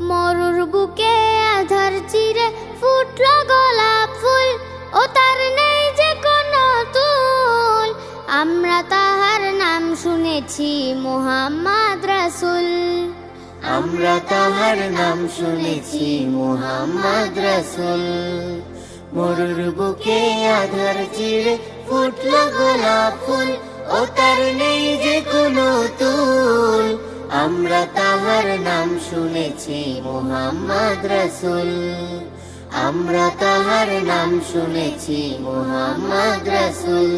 মরুর বুকে আধার চিরে ফুটলো গোলাপ ফুল, ও তার নেই যে কোনো তুল। আমরা তাহার নাম শুনেছি মুহাম্মদ রাসূল। আমরা তাহার নাম শুনেছি মুহাম্মদ রাসূল। মরুর বুকে আধার চিরে ফুটলো গোলাপ ফুল, ও তার নেই যে কোনো তুল। আমরা তাহার নাম শুনেছি মুহাম্মদ রাসূল। আমরা তাহার নাম শুনেছি মুহাম্মদ রাসূল।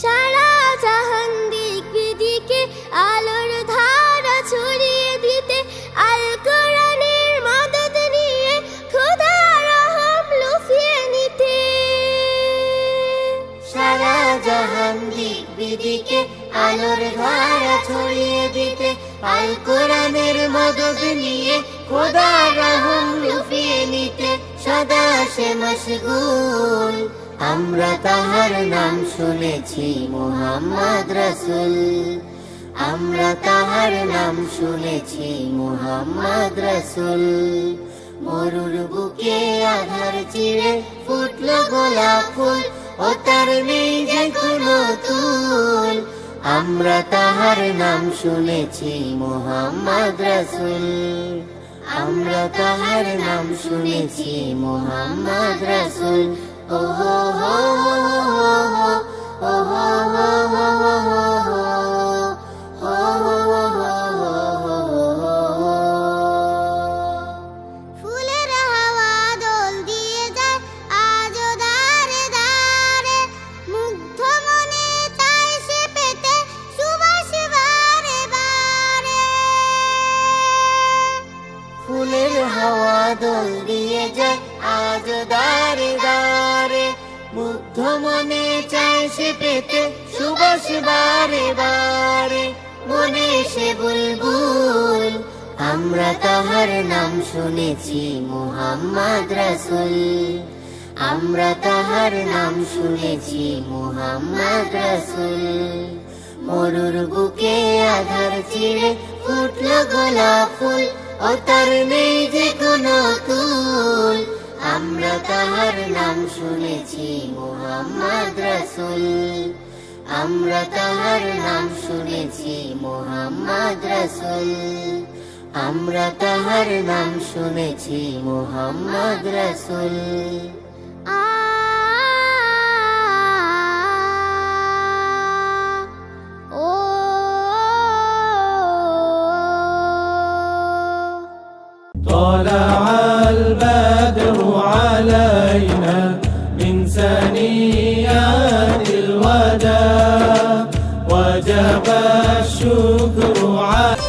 সারা জাহান দিক বিদিকে আলোর ধারা ছড়িয়ে দিতে, আল কোরআনের মদদ নিয়ে খোদা রহম লুফিয়ে নিতে। সারা জাহান দিক বিদিকে আলোর ধারা ছড়িয়ে দিতে, আল কোরআনের মদদ নিয়ে খোদা রহম লুফিয়ে নিতে সদা সে মশগুল। আমরা তাহার নাম শুনেছি মুহাম্মদ রাসূল। আমরা তাহার নাম শুনেছি মুহাম্মদ রাসূল। মরুর বুকে আধার চিরে ফুটলো গোলাপ ফুল, ও তার নেই যে কোনো তুল। আমরা তাহার নাম শুনেছি মুহাম্মদ রাসূল। আমরা তাহার নাম শুনেছি মুহাম্মদ রাসূল। ও হো হো হো হো হো হো ফুলের হাওয়া দোল দিয়ে যায় আজও দারে দারে, মুগ্ধ মনে চায় সে পেতে সুবাস বারে বারে। ফুলের হাওয়া দোল দিয়ে যায় আজ দারে দারে, মুগ্ধ মনে চায় সে পেতে সুবাস বারে বারে। মনে সে বুলবুল। আমরা তাহার নাম শুনেছি মুহাম্মদ রাসূল। আমরা তাহার নাম শুনেছি মুহাম্মদ রাসূল। মরুর বুকে আধার চিরে ফুটলো গোলাপ ফুল, ও তার নেই যে কোনো তুল। আমরা তাহার নাম শুনেছি মুহাম্মদ রাসূল। আমরা তাহার নাম শুনেছি মুহাম্মদ রাসূল। আমরা তাহার নাম শুনেছি মুহাম্মদ রাসূল। طلع البدر علينا من ثنيات الوداع، وجب الشكر علينا